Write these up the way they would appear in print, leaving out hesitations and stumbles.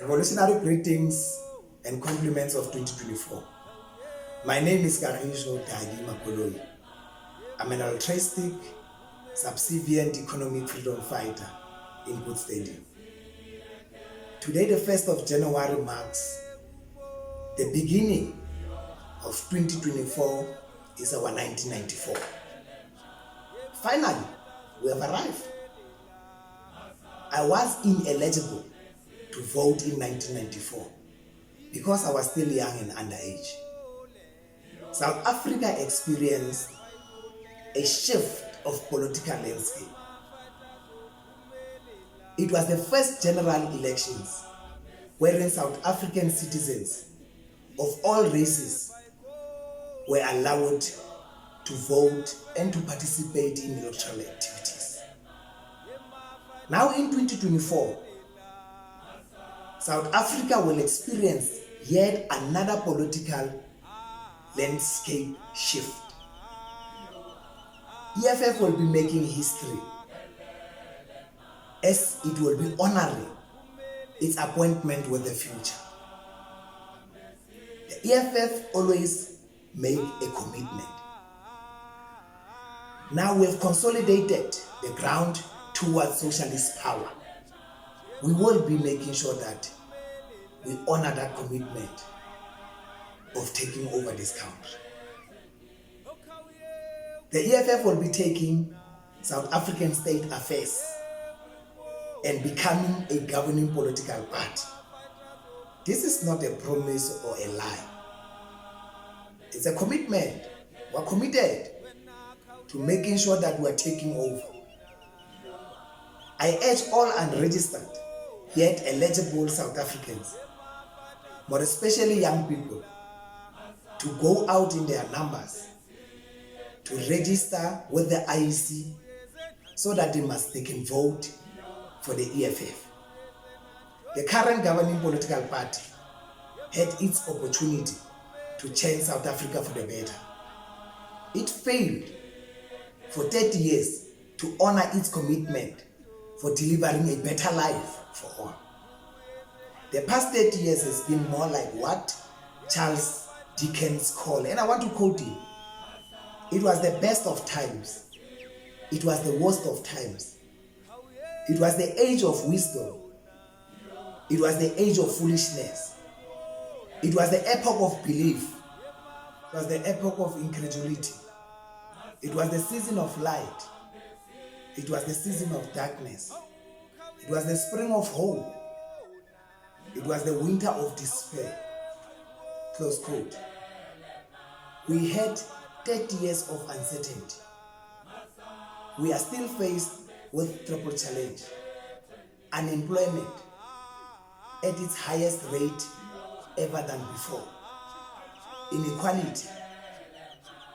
Revolutionary greetings and compliments of 2024. My name is Kagiso Dagi Makoloi. I'm an altruistic, subservient economic freedom fighter in good standing. Today, the 1st of January marks the beginning of 2024 is our 1994. Finally, we have arrived. I was ineligible to vote in 1994 because I was still young and underage. South Africa experienced a shift of political landscape. It was the first general elections wherein South African citizens of all races were allowed to vote and to participate in electoral activities. Now in 2024, South Africa will experience yet another political landscape shift. EFF will be making history as it will be honoring its appointment with the future. The EFF always make a commitment. Now we have consolidated the ground towards socialist power. We will be making sure that we honor that commitment of taking over this country. The EFF will be taking South African state affairs and becoming a governing political party. This is not a promise or a lie. It's a commitment. We're committed to making sure that we're taking over. I urge all unregistered yet eligible South Africans, more especially young people, to go out in their numbers to register with the IEC so that they can vote for the EFF. The current governing political party had its opportunity to change South Africa for the better. It failed for 30 years to honor its commitment for delivering a better life for all. The past 30 years has been more like what Charles Dickens called, and I want to quote him, it was the best of times, it was the worst of times, it was the age of wisdom, it was the age of foolishness, it was the epoch of belief, it was the epoch of incredulity, it was the season of light, it was the season of darkness, it was the spring of hope, it was the winter of despair. Close quote. We had 30 years of uncertainty. We are still faced with triple challenge. Unemployment at its highest rate ever than before. Inequality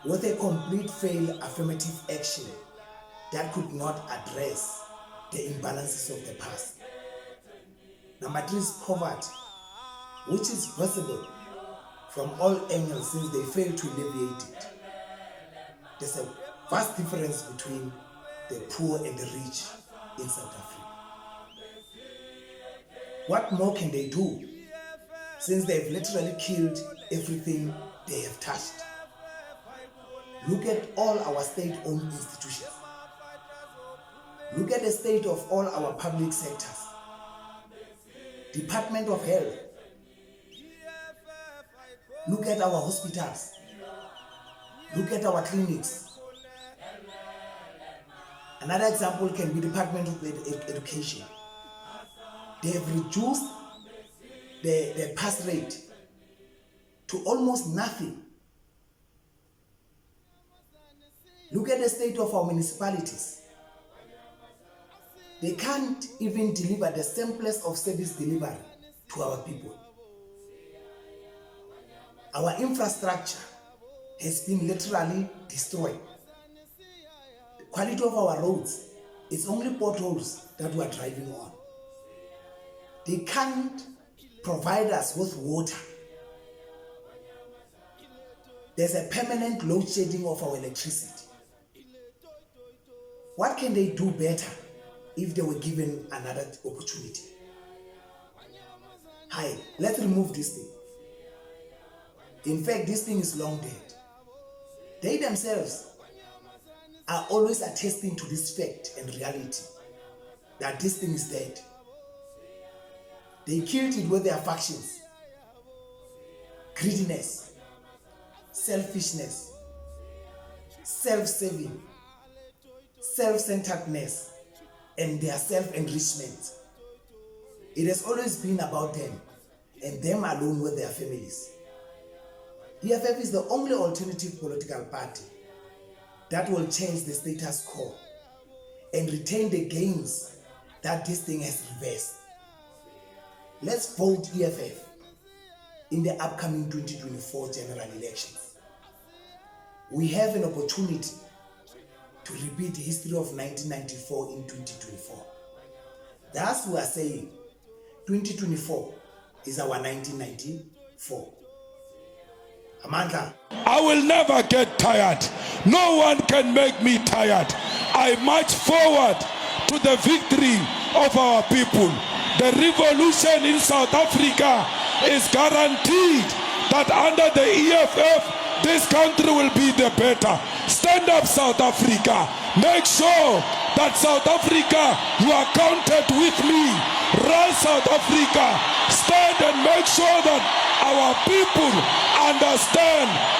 with a complete failed affirmative action that could not address the imbalances of the past. Number 3 is poverty, which is visible from all angles since they failed to alleviate it. There's a vast difference between the poor and the rich in South Africa. What more can they do since they've literally killed everything they have touched? Look at all our state-owned institutions. Look at the state of all our public sectors. Department of Health. Look at our hospitals. Look at our clinics. Another example can be Department of Education. They have reduced the pass rate to almost nothing. Look at the state of our municipalities. They can't even deliver the simplest of service delivery to our people. Our infrastructure has been literally destroyed. The quality of our roads is only potholes that we are driving on. They can't provide us with water. There's a permanent load shedding of our electricity. What can they do better if they were given another opportunity? high. Let's remove this thing. In fact, this thing is long dead. They themselves are always attesting to this fact and reality that this thing is dead. They killed it with their factions, greediness, selfishness, self-serving, self-centeredness, and their self-enrichment. It has always been about them and them alone with their families. EFF is the only alternative political party that will change the status quo and retain the gains that this thing has reversed. Let's vote EFF in the upcoming 2024 general elections. We have an opportunity to repeat the history of 1994 in 2024. Thus, we are saying 2024 is our 1994. Amandla. I will never get tired. No one can make me tired. I march forward to the victory of our people. The revolution in South Africa is guaranteed that under the EFF, this country will be the better. Stand up, South Africa. Make sure that South Africa, you are counted with me. Run, South Africa. Stand and make sure that our people understand